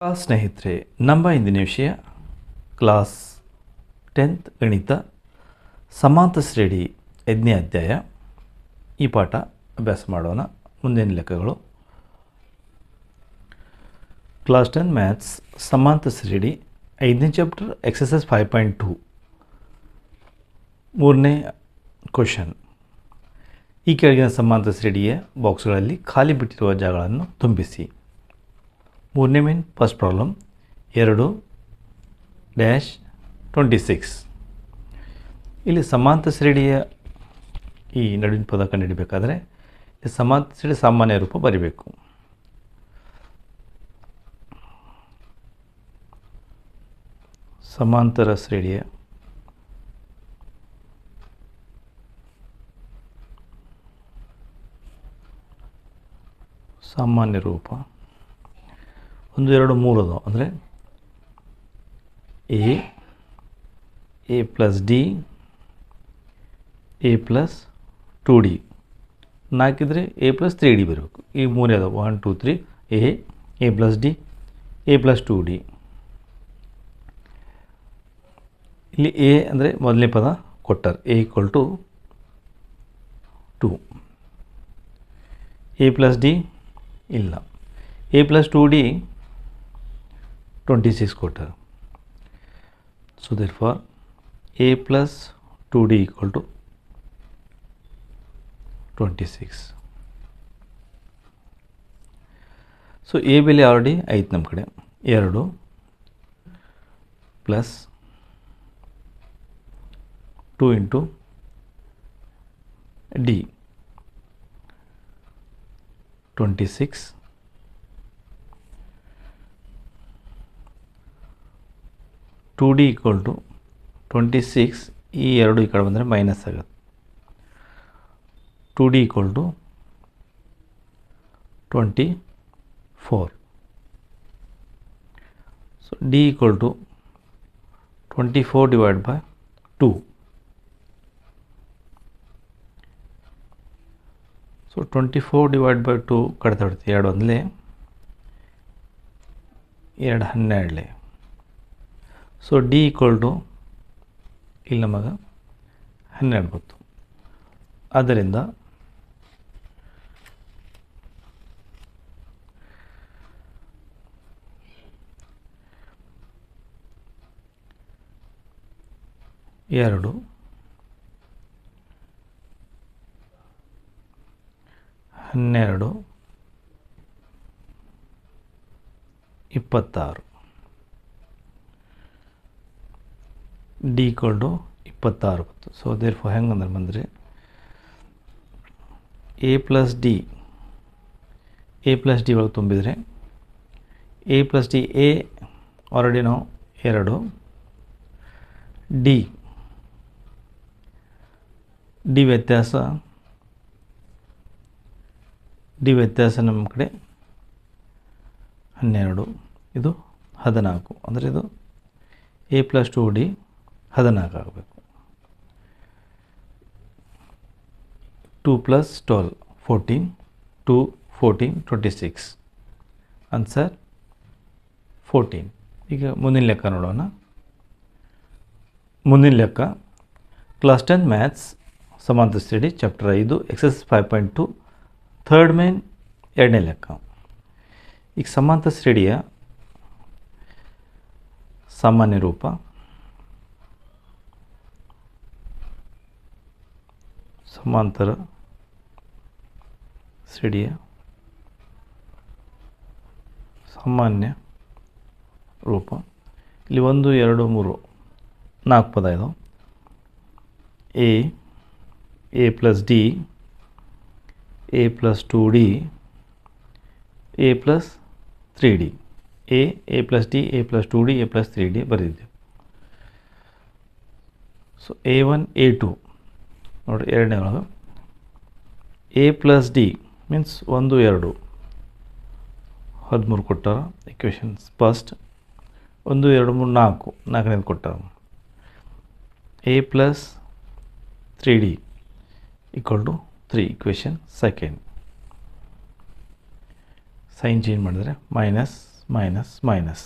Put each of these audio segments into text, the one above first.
ಸ್ನೇಹಿತರೆ, ನಮ್ಮ ಇಂದಿನ ವಿಷಯ ಕ್ಲಾಸ್ 10th ಗಣಿತ ಸಮಾಂತರ ಶ್ರೇಣಿ 5ನೇ ಅಧ್ಯಾಯ. ಈ ಪಾಠ ಅಭ್ಯಾಸ ಮಾಡೋಣ. ಮುಂದಿನ ಲೆಕ್ಕಗಳು ಕ್ಲಾಸ್ 10 ಮ್ಯಾಥ್ಸ್ ಸಮಾಂತರ ಶ್ರೇಣಿ 5ನೇ ಚಾಪ್ಟರ್ ಎಕ್ಸಸೈಸ್ 5.2 3ನೇ ಕ್ವಶನ್. ಈ ಕೆಳಗಿನ ಸಮಾಂತರ ಶ್ರೇಣಿಯ ಬಾಕ್ಸ್ಗಳಲ್ಲಿ ಖಾಲಿ ಬಿಟ್ಟಿರುವ ಜಾಗಗಳನ್ನು ತುಂಬಿಸಿ. 3ನೇ ಮೇನ್ ಫಸ್ಟ್ ಪ್ರಾಬ್ಲಮ್ 2-26. ಇಲ್ಲಿ ಸಮಾಂತರ ಶ್ರೇಣಿಯ ಈ ನಡುವಿನ ಪದ ಕಂಡುಹಿಡಬೇಕಾದ್ರೆ ಈ ಸಮಾಂತರ ಶ್ರೇಣಿ ಸಾಮಾನ್ಯ ರೂಪ ಬರೀಬೇಕು. ಸಮಾಂತರ ಶ್ರೇಣಿಯ ಸಾಮಾನ್ಯ ರೂಪ 1 2 3 ಅದಾವೆ. ಅಂದರೆ a plus D, A plus 2D, 4 ಇದ್ದರೆ ಎ ಪ್ಲಸ್ 3D ಬರಬೇಕು. ಈ 3 ಅದಾವೆ, 1 2 3. A plus D, A plus 2D. ಇಲ್ಲಿ ಎ ಅಂದರೆ ಮೊದಲನೇ ಪದ ಕೊಟ್ಟರು, a equal to 2. A plus d ಇಲ್ಲ, ಎ ಪ್ಲಸ್ 2D 26 ಕೊಟ್ಟರು. So therefore a plus 2D equal to 26. So a ಬೆಲೆ ಆಲ್ರೆಡಿ ಐತೆ ನಮ್ಮ ಕಡೆ. 2 plus 2 into d 26 2D equal to 26. ಈ 2 ಈ ಕಡೆ ಬಂದರೆ ಮೈನಸ್ ಆಗುತ್ತೆ. 2D equal to 24. So D equal to 24 divide by 2. So 24 divide by 2 ಕಡಿತ ಬಿಡ್ತೀವಿ. 2 ಒಂದಲೇ 2 12. ಸೊ ಡಿ ಈಕ್ವಲ್ ಟು ಇಲ್ಲಿ ನಮಗೆ 12 ಬಂತು. ಆದ್ದರಿಂದ ಎರಡು 12 26. ಡಿ ಈಕ್ವಲ್ ಟು 26 ಬಂತು. ಸೊ ದೇರ್ಫೋರ್ ಹೆಂಗಂದ್ರೆ ಬಂದರೆ ಎ ಪ್ಲಸ್ ಡಿ ಒಳಗೆ ತುಂಬಿದರೆ A plus D, A already ನಾವು 2, ಡಿ ವ್ಯತ್ಯಾಸ ನಮ್ಮ ಕಡೆ 12, ಇದು 14. ಅಂದರೆ ಇದು ಎ ಪ್ಲಸ್ 2D 14 ಆಗಬೇಕು. 2 ಪ್ಲಸ್ 12 14, 2 14 26. ಆನ್ಸರ್ 14. ಈಗ ಮುಂದಿನ ಲೆಕ್ಕ ನೋಡೋಣ. ಮುಂದಿನ ಲೆಕ್ಕ ಕ್ಲಾಸ್ 10 ಮ್ಯಾಥ್ಸ್ ಸಮಾಂತರ ಶ್ರೇಣಿ ಚಾಪ್ಟರ್ 5 ಎಕ್ಸಸೈಸ್ 5.2 ಥರ್ಡ್ ಮೇನ್ 2ನೇ ಲೆಕ್ಕ. ಈಗ ಸಮಾಂತರ ಶ್ರೇಣಿಯ ಸಾಮಾನ್ಯ ರೂಪ ಸಮಾಂತರ ಶ್ರೇಣಿಯ ಸಾಮಾನ್ಯ ರೂಪ. ಇಲ್ಲಿ 1 2 3 4 ಪದ ಇದಾವೆ. A plus D, A plus 2D, A plus 3D. A plus D, A plus 2D, A plus 3D ಬರೆದಿದ್ದೇವೆ. ಸೊ A1 A2 ನೋಡಿ, 2ನೇ ಒಳಗೆ ಎ ಪ್ಲಸ್ ಡಿ ಮೀನ್ಸ್ 1 2 13 ಕೊಟ್ಟಾರ. ಇಕ್ವೇಷನ್ಸ್ ಫಸ್ಟ್ 1 2 3 4, 4ನೇದು ಕೊಟ್ಟಾರ. A plus 3D equal to 3 equation second. Sign change ಮಾಡಿದರೆ minus minus.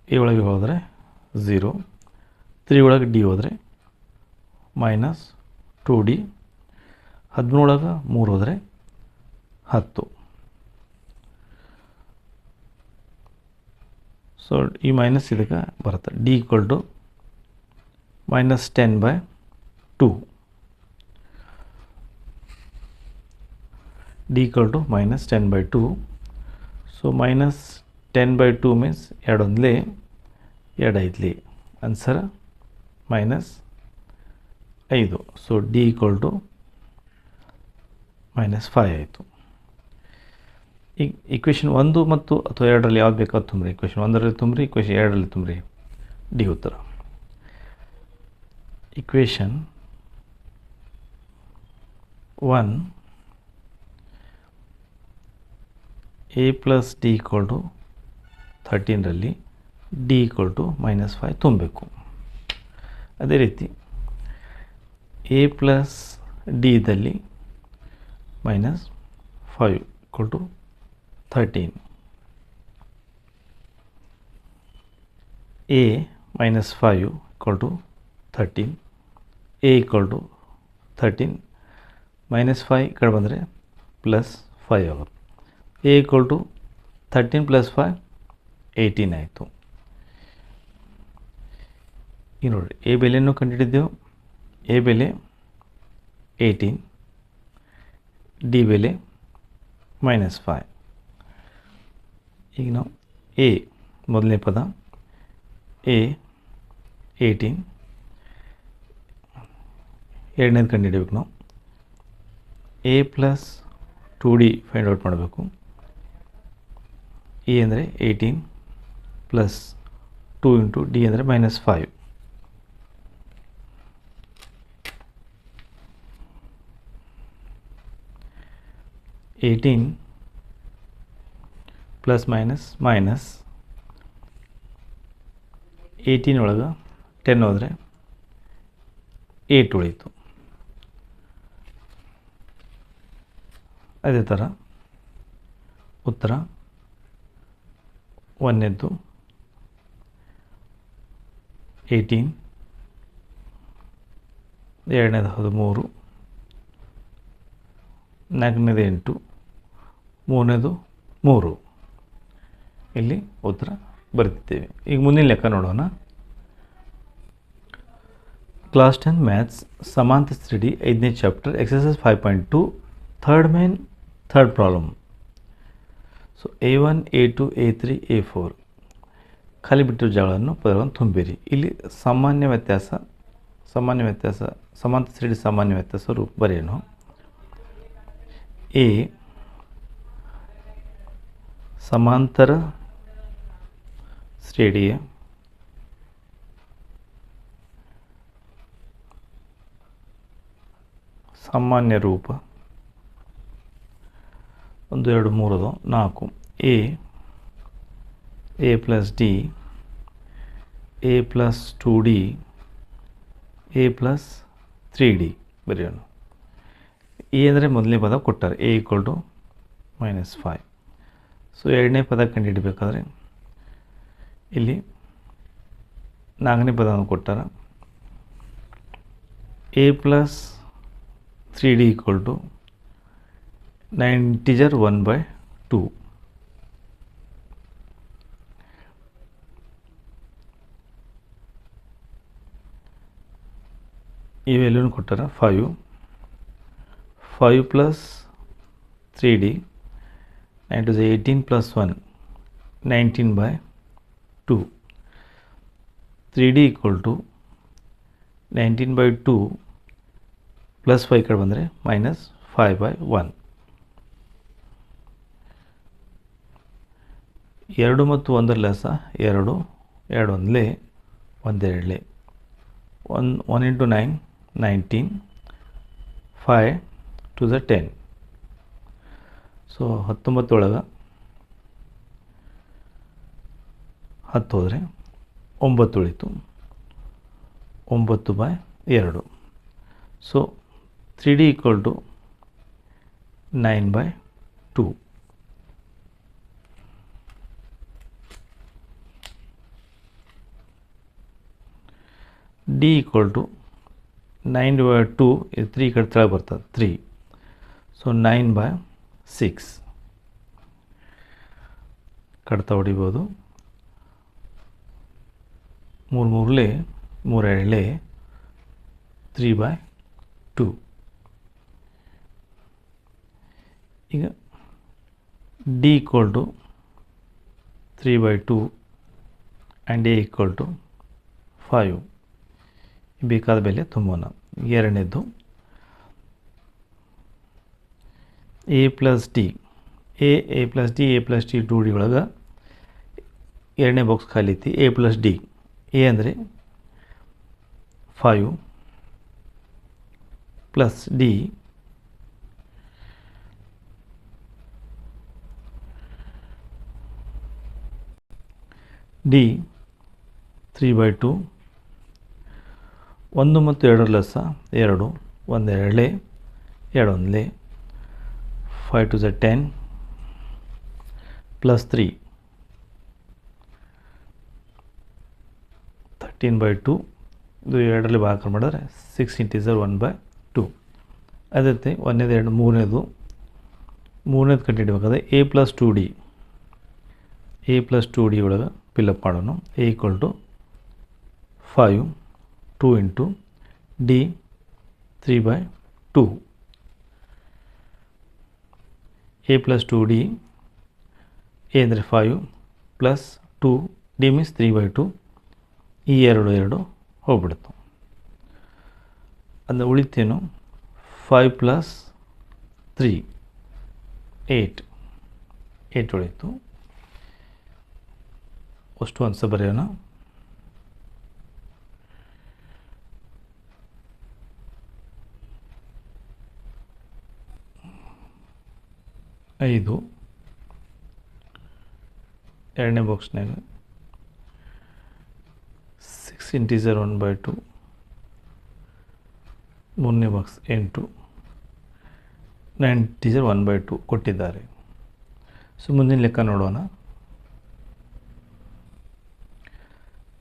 A ಒಳಗೆ ಹೋದರೆ 0, 3 ಒಳಗೆ ಡಿ ಹೋದರೆ ಮೈನಸ್ 2D, 13 ಒಳಗೆ 3 ಹೋದರೆ 10. ಸೊ ಈ ಮೈನಸ್ ಇದಕ್ಕೆ ಬರುತ್ತೆ. D equal to minus 10/2. D equal to minus 10/2. So minus 10/2 means 2 ಒಂದ್ಲೆ 2 ಐದ್ಲಿ, answer minus 5. So D equal to minus 5 ಆಯಿತು. ಈಗ ಇಕ್ವೇಷನ್ 1 ಮತ್ತು ಅಥವಾ 2ರಲ್ಲಿ ಯಾವ್ದು ಬೇಕು ಅದು ತುಂಬ್ರಿ. ಇಕ್ವೇಷನ್ 1ರಲ್ಲಿ ತುಂಬ್ರಿ, ಇಕ್ವೇಷನ್ 2ರಲ್ಲಿ ತುಂಬ್ರಿ. ಡಿ ಉತ್ತರ. Equation 1 a plus D equal to 13ರಲ್ಲಿ ಡಿ ಈಕ್ವಲ್ ಟು ಮೈನಸ್ 5 ತುಂಬಬೇಕು. ಅದೇ ರೀತಿ ಎ ಪ್ಲಸ್ ಡಿ ಇದ್ದಲ್ಲಿ minus 5 equal to 13. A minus 5 equal to 13. A equal to 13 minus 5 ಈ ಕಡೆ ಬಂದರೆ ಪ್ಲಸ್ 5 ಆಗುತ್ತೆ. ಎ ಈಕ್ವಲ್ ಟು 13 ಪ್ಲಸ್ 5 18 ಆಯಿತು. ಈಗ ನೋಡಿರಿ, ಎ ಬೆಲೆಯನ್ನು ಕಂಡುಹಿಡಿದೆವು. ಎ ಬೆಲೆ 18, ಡಿ ಬೆಲೆ ಮೈನಸ್ 5. ಈಗ ನಾವು ಎ ಮೊದಲನೇ ಪದ ಎ 18, ಎರಡನೇದು ಕಂಡುಹಿಡಿಬೇಕು ನಾವು. A plus 2D find out ಮಾಡಬೇಕು. ಎ ಅಂದರೆ 18 ಪ್ಲಸ್ 2 ಇಂಟು ಡಿ ಅಂದರೆ minus 5. Eighteen plus minus minus 18 ಒಳಗೆ 10 ಹೋದರೆ 8 ಉಳೀತು. ಅದೇ ಥರ ಉತ್ತರ ಒಂದನೇದ್ದು 18, ಎರಡನೇದು 13, ನಾಲ್ಕನೇದು 8, ಮೂರನೇದು 3. ಇಲ್ಲಿ ಉತ್ತರ ಬರೆದಿದ್ದೇವೆ. ಈಗ ಮುಂದಿನ ಲೆಕ್ಕ ನೋಡೋಣ. ಕ್ಲಾಸ್ 10 ಮ್ಯಾಥ್ಸ್ ಸಮಾಂತರ 3D 5ನೇ chapter exercise 5.2 third problem. So A1, A2, A3, A4 ಖಾಲಿ ಬಿಟ್ಟಿರೋ ಜಾಗಗಳನ್ನು ಪದಗಳನ್ನು ತುಂಬಿರಿ. ಇಲ್ಲಿ ಸಾಮಾನ್ಯ ವ್ಯತ್ಯಾಸ ಸಮಾಂತರ 3D ಸಾಮಾನ್ಯ ವ್ಯತ್ಯಾಸ ರೂಪ ಬರೆಯೋಣ. ಎ ಸಮಾಂತರ ಶ್ರೇಣಿಯ ಸಾಮಾನ್ಯ ರೂಪ 1 2 3 4. A plus D, A plus 2D, A plus 3D ಬರೆಯೋಣ. ಎ ಅಂದರೆ ಮೊದಲನೇ ಪದ ಕೊಟ್ಟಾರೆ, A equal to minus 5. So ಎರಡನೇ ಪದ ಕಂಡುಹಿಡಬೇಕಾದ್ರೆ ಇಲ್ಲಿ ನಾಲ್ಕನೇ ಪದವನ್ನು ಕೊಟ್ಟಾರ. A plus 3D equal to 9 integer 1/2. ಈ ವ್ಯಾಲ್ಯೂನ ಕೊಟ್ಟಾರ 5 plus 3D 9 to 18 plus 1 19/2. 3D equal to 19/2 plus 5 ಕಡೆ ಬಂದರೆ minus 5/1. 2 ಮತ್ತು 1 ಲೆಸ 2 ಒಂದಲೇ 1 ಎರಡಲೇ 1 into 9 19 5 to the 10. ಸೊ 19 ಒಳಗೆ 10 ಹೋದರೆ 9 ಉಳಿತು, 9/2. So 3D equal to 9/2. D equal to 9/2 ಇದು 3 ಕಡೆ ಕೆಳಗೆ ಬರ್ತದೆ 3. ಸೊ 9/6 ಕಡ್ತಾ ಹೊಡಿಬೋದು. 3 3 3 2 3/2. ಈಗ d equal to 3/2 and a equal to 5. ಬೇಕಾದ ಬೆಲೆ ತುಂಬೋಣ. ಎರಡನೇದು a plus D, A plus d 2D ಒಳಗೆ ಎರಡನೇ ಬಾಕ್ಸ್ ಖಾಲಿ ಐತಿ. ಎ ಪ್ಲಸ್ ಡಿ, ಎ ಅಂದರೆ 5 ಪ್ಲಸ್ ಡಿ ಡಿ 3/2. 1 ಮತ್ತು 2 ಲೆಸ್ಸ 2, 1 2 2 1 5 2 10 ಪ್ಲಸ್ 3 13/2. ಇದು 2ರಲ್ಲಿ ಭಾಗ ಮಾಡಿದ್ರೆ 6 ಇಂಟೀಸರ್ 1/2. ಅದೇ ರೀತಿ 1ನೇದು 2 3ನೇದು ಕಂಡುಹಿಡಿಬೇಕಾದ್ರೆ ಎ ಪ್ಲಸ್ 2D ಒಳಗೆ ಫಿಲಪ್ ಮಾಡೋಣ. A equal to 5 2 into d 3/2. A plus 2D, a ಅಂದರೆ 5 ಪ್ಲಸ್ 2 ಡಿ ಮೀನ್ಸ್ 3/2. ಈ 2 ಹೋಗ್ಬಿಡ್ತು. ಅದನ್ನು ಉಳಿತೇನು 5 ಪ್ಲಸ್ 3 8 ಉಳಿತು. ಅಷ್ಟು ಅನ್ಸ ಬರೆಯೋಣ. ಐದು ಎರಡನೇ ಬಾಕ್ಸ್ನಾಗ 6 ಇಂಟೀಸರ್ 1/2. ಮೂರನೇ ಬಾಕ್ಸ್ 8 9 ಇಂಟೀಸರ್ 1/2 ಕೊಟ್ಟಿದ್ದಾರೆ. ಸೊ ಮುಂದಿನ ಲೆಕ್ಕ ನೋಡೋಣ.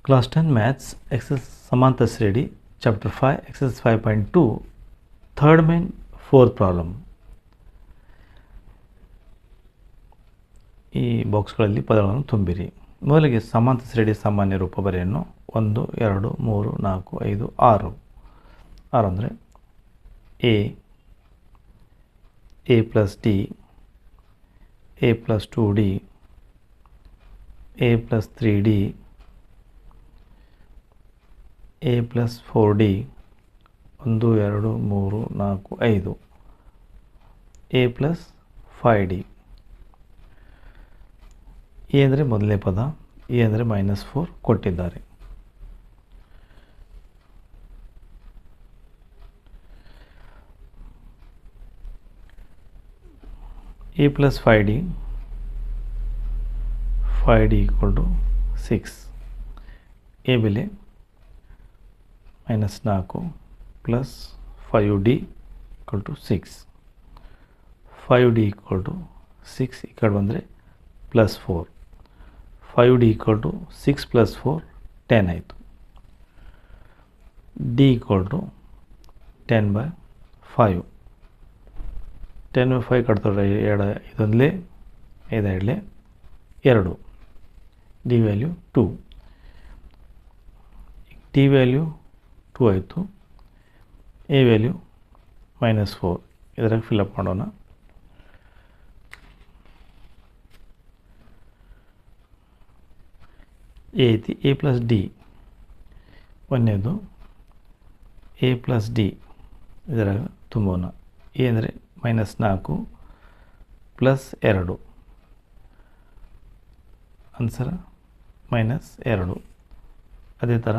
ಕ್ಲಾಸ್ 10 ಮ್ಯಾಥ್ಸ್ ಎಕ್ಸಸ್ ಸಮಾಂತರ ಶ್ರೇಣಿ chapter 5 exercise 5.2 third main 4th problem. ಈ ಬಾಕ್ಸ್ಗಳಲ್ಲಿ ಪದಗಳನ್ನು ತುಂಬಿರಿ. ಮೊದಲಿಗೆ ಸಮಾಂತರ ಶ್ರೇಣಿ ಸಾಮಾನ್ಯ ರೂಪ ಬರೆಯನ್ನು 1 2 3 4 5 6 ಅಂದರೆ a plus D, A plus 2D, A plus 3D, a plus 4D 1 2 3 4 5, a plus 5D. A ಅಂದರೆ ಮೊದಲನೇ ಪದ, ಎ ಅಂದರೆ -4 ಕೊಟ್ಟಿದ್ದಾರೆ. A plus 5D equal to 6. A ಬೆಲೆ -4 plus 5D equal to 6. 5D equal to 6 ಈ ಕಡೆ ಬಂದರೆ +4. 5D ಈಕ್ವಲ್ ಟು 6 + 4 10 ಆಯಿತು. D equal to 10/5. 10/5 ಕಟ್ತಾರೆ 2 ಇದೊಂದಲೇ 5 2 2. D value 2. ಡಿ ವ್ಯಾಲ್ಯೂ 2 ಆಯಿತು. ಎ ವ್ಯಾಲ್ಯೂ -4 ಇದರಾಗ ಫಿಲಪ್ ಮಾಡೋಣ. ಎ ಐತಿ. ಎ ಪ್ಲಸ್ ಡಿ ಒಂದನೇದು ಎ ಪ್ಲಸ್ ಡಿ ಇದರಾಗ ತುಂಬೋಣ. ಎ ಅಂದರೆ -4 ಪ್ಲಸ್ 2 ಆನ್ಸರ್ -2. ಅದೇ ಥರ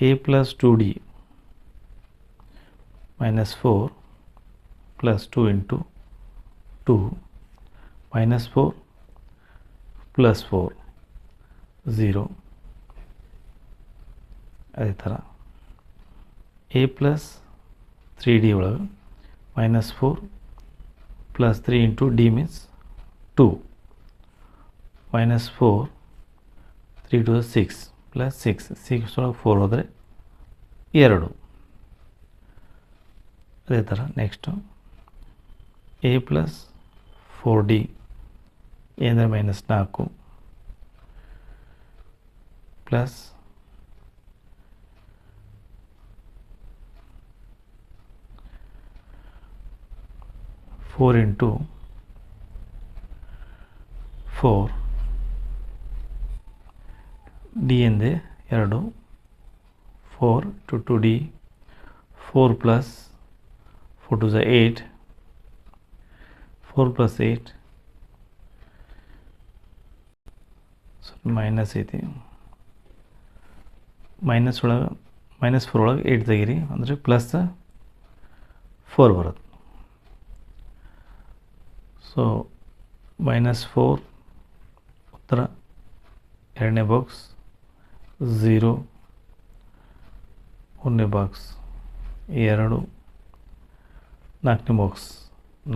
A plus 2D -4 plus 2 into 2 -4 plus 4 0. ಅದೇ ಥರ ಎ ಪ್ಲಸ್ 3D ಒಳಗೆ -4 plus 3 into D means 2 -4 3 to the 6 plus 6 ಒಳಗೆ 4 ಹೋದರೆ 2. ಅದೇ ಥರ next A plus 4d A ಅಂದರೆ -4 ಪ್ಲಸ್ 4 ಇಂಟು 4 ಡಿ ಎಂದರೆ 2 4 to 2d 4 plus 4 to the 8 4 plus 8 so minus ಐತಿ -4 ಒಳಗೆ 8 ತೆಗೀರಿ ಅಂದರೆ ಪ್ಲಸ್ 4 ಬರುತ್ತೆ. ಸೊ -4 ಉತ್ತರ ಎರಡನೇ ಬಾಕ್ಸ್, 0 ಮೂರನೇ ಬಾಕ್ಸ್ 2, ನಾಲ್ಕನೇ ಬಾಕ್ಸ್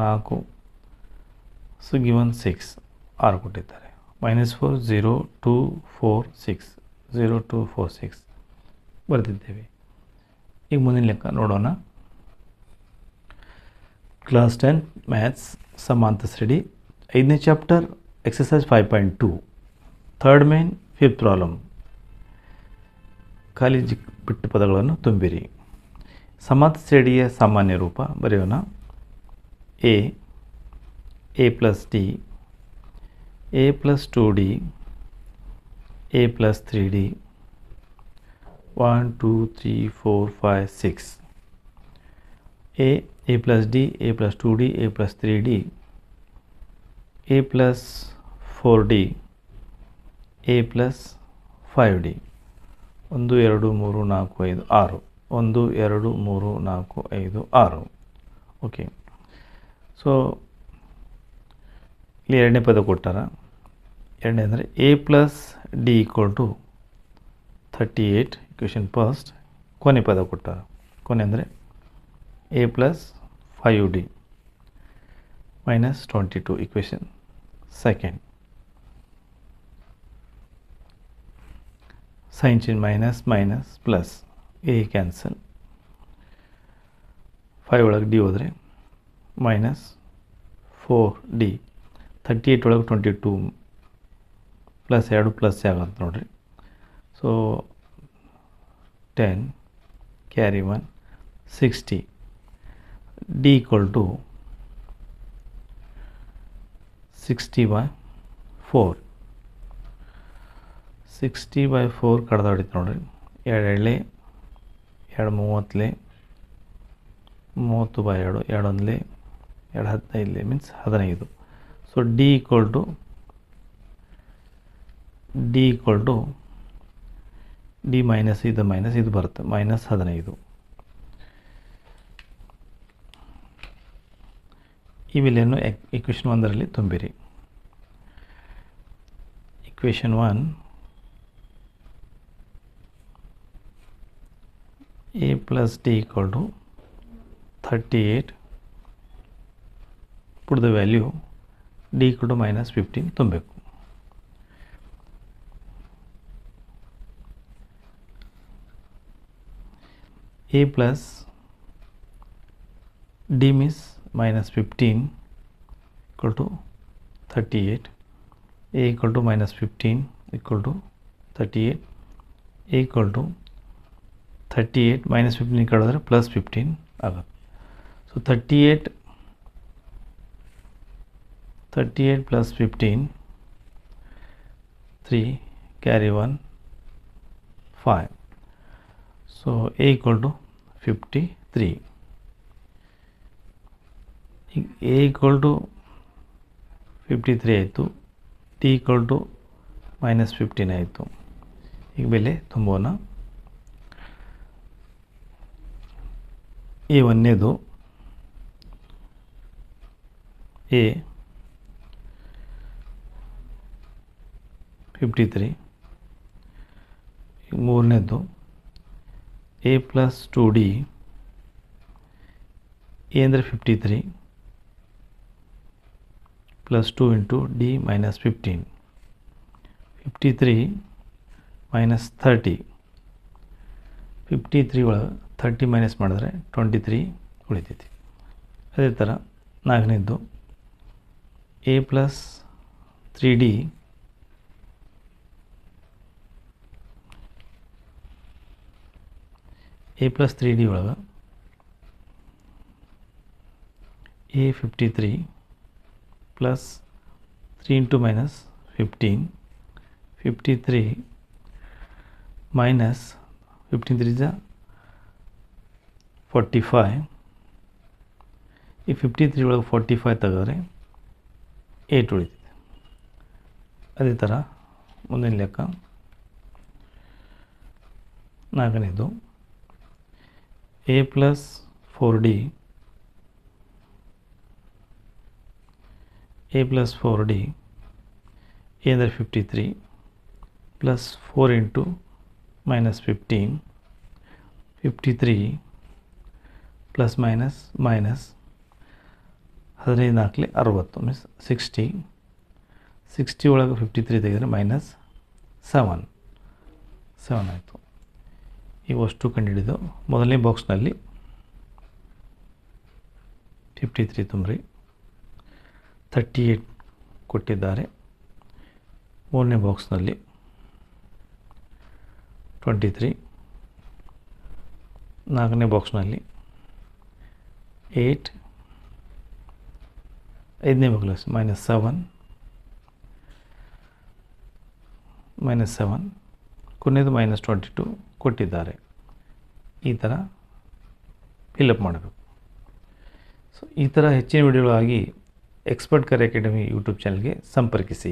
4. ಸೊ ಗಿವನ್ 6 6 ಕೊಟ್ಟಿದ್ದಾರೆ. -4 0 2 4 6 0 2 4 6 ಬರೆದಿದ್ದೇವೆ. ಈಗ ಮುಂದಿನ ಲೆಕ್ಕ ನೋಡೋಣ. ಕ್ಲಾಸ್ 10 ಮ್ಯಾಥ್ಸ್ ಸಮಾಂತರ ಶ್ರೇಣಿ 5ನೇ chapter exercise 5.2 third main 5th problem. ಖಾಲಿ ಬಿಟ್ಟ ಪದಗಳನ್ನು ತುಂಬಿರಿ. ಸಮಾಂತರ ಶ್ರೇಣಿಯ ಸಾಮಾನ್ಯ ರೂಪ ಬರೆಯೋಣ. a plus D a plus 2d a plus 3d 1 2 3 4 5 6 a plus D a plus 2d a plus 3d a plus 4d a plus 5d 1 2 3 4 5 6 1 2 3 4 5 6. Okay, so ಇಲ್ಲಿ ಎರಡನೇ ಪದ ಕೊಟ್ಟಾರ. ಎರಡನೇ ಅಂದರೆ a plus D equal to 38 equation first. ಕೊನೆ ಪದ ಕೊಟ್ಟಾರ. ಕೊನೆ ಅಂದರೆ a plus 5d minus 22 equation second. Sign change minus minus plus a cancel. 5 ಒಳಗೆ ಡಿ ಹೋದರೆ ಮೈನಸ್ 4d 38 ಒಳಗೆ 22 ಪ್ಲಸ್ 2 ಪ್ಲಸ್ ಆಗತ್ತೆ ನೋಡಿರಿ. So 10 carry 1 60 D equal to 60/4 60/4 ಕಡ್ದು ಹೊಡಿತು ನೋಡಿರಿ. 2 ಎಳ್ಳೆ 2 30 30/2 2 1 2 15 means 15. So D equal to D minus ಇದು ಬರುತ್ತೆ ಮೈನಸ್ 15. ಈ ಬೆಲೆಯನ್ನು ಇಕ್ವೇಷನ್ 1ರಲ್ಲಿ ತುಂಬಿರಿ. ಇಕ್ವೇಷನ್ 1 a plus d equal to 38. put the value d equal to minus 15 ತುಂಬಬೇಕು. a plus d means minus 15 equal to 38. a equal to minus 15 equal to 38. a equal to 38 minus 15 ಕಳೆದ್ರೆ plus 15 ಆಗುತ್ತೆ. So 38 plus 15 3 carry 1 5. So a equal to 53. ಈಗ a equal to 53 ಆಯಿತು. d equal to minus 15 ಆಯಿತು. ಈಗ ಬೆಲೆ ತುಂಬೋಣ. a ಒಂದನೇದು a 53. ಈಗ ಮೂರನೇದು a ಪ್ಲಸ್ 2d a ಅಂದರೆ 53 ಪ್ಲಸ್ 2 ಇಂಟು d ಮೈನಸ್ 15. 53 -30. 53 ಒಳಗೆ 30 ಮೈನಸ್ ಮಾಡಿದ್ರೆ 23 ಉಳಿತೈತಿ. ಅದೇ ಥರ ನಾಲ್ಕನೇದ್ದು a ಪ್ಲಸ್ 3d ಒಳಗೆ a 53 plus 3 into minus 15 53 minus 15 3 is 45. ಈ 53 ಒಳಗೆ 45 ತೆಗೆದ್ರೆ 8 ಉಳಿತಿದೆ. ಅದೇ ಥರ ಮುಂದಿನ ಲೆಕ್ಕ ನಾಲ್ಕನೇದು a plus 4d a plus 4d a ಅಂದರೆ 53 plus 4 into minus 15 53 plus minus 15 4 60 means 60 ಒಳಗೆ 53 ತೆಗೆದರೆ ಮೈನಸ್ 7 ಆಯಿತು. ಇವಷ್ಟು ಕಂಡುಹಿಡಿದು ಮೊದಲನೇ ಬಾಕ್ಸ್ನಲ್ಲಿ 53 ತುಂಬ್ರಿ. 38 ಕೊಟ್ಟಿದ್ದಾರೆ. ಮೂರನೇ ಬಾಕ್ಸ್ನಲ್ಲಿ 23. ನಾಲ್ಕನೇ ಬಾಕ್ಸ್ನಲ್ಲಿ 8. ಐದನೇ ಬಾಕ್ಸ್ -7 ಕೊನೆಯದು -22 ಕೊಟ್ಟಿದ್ದಾರೆ. ಈ ಥರ ಫಿಲಪ್ ಮಾಡಬೇಕು. ಸೊ ಈ ಥರ ಹೆಚ್ಚಿನ ವಿಡಿಯೋಗಳಾಗಿ ಎಕ್ಸ್ಪರ್ಟ್ ಕರಿಯರ್ ಅಕಾಡೆಮಿ ಯೂಟ್ಯೂಬ್ ಚಾನಲ್ಗೆ ಸಂಪರ್ಕಿಸಿ.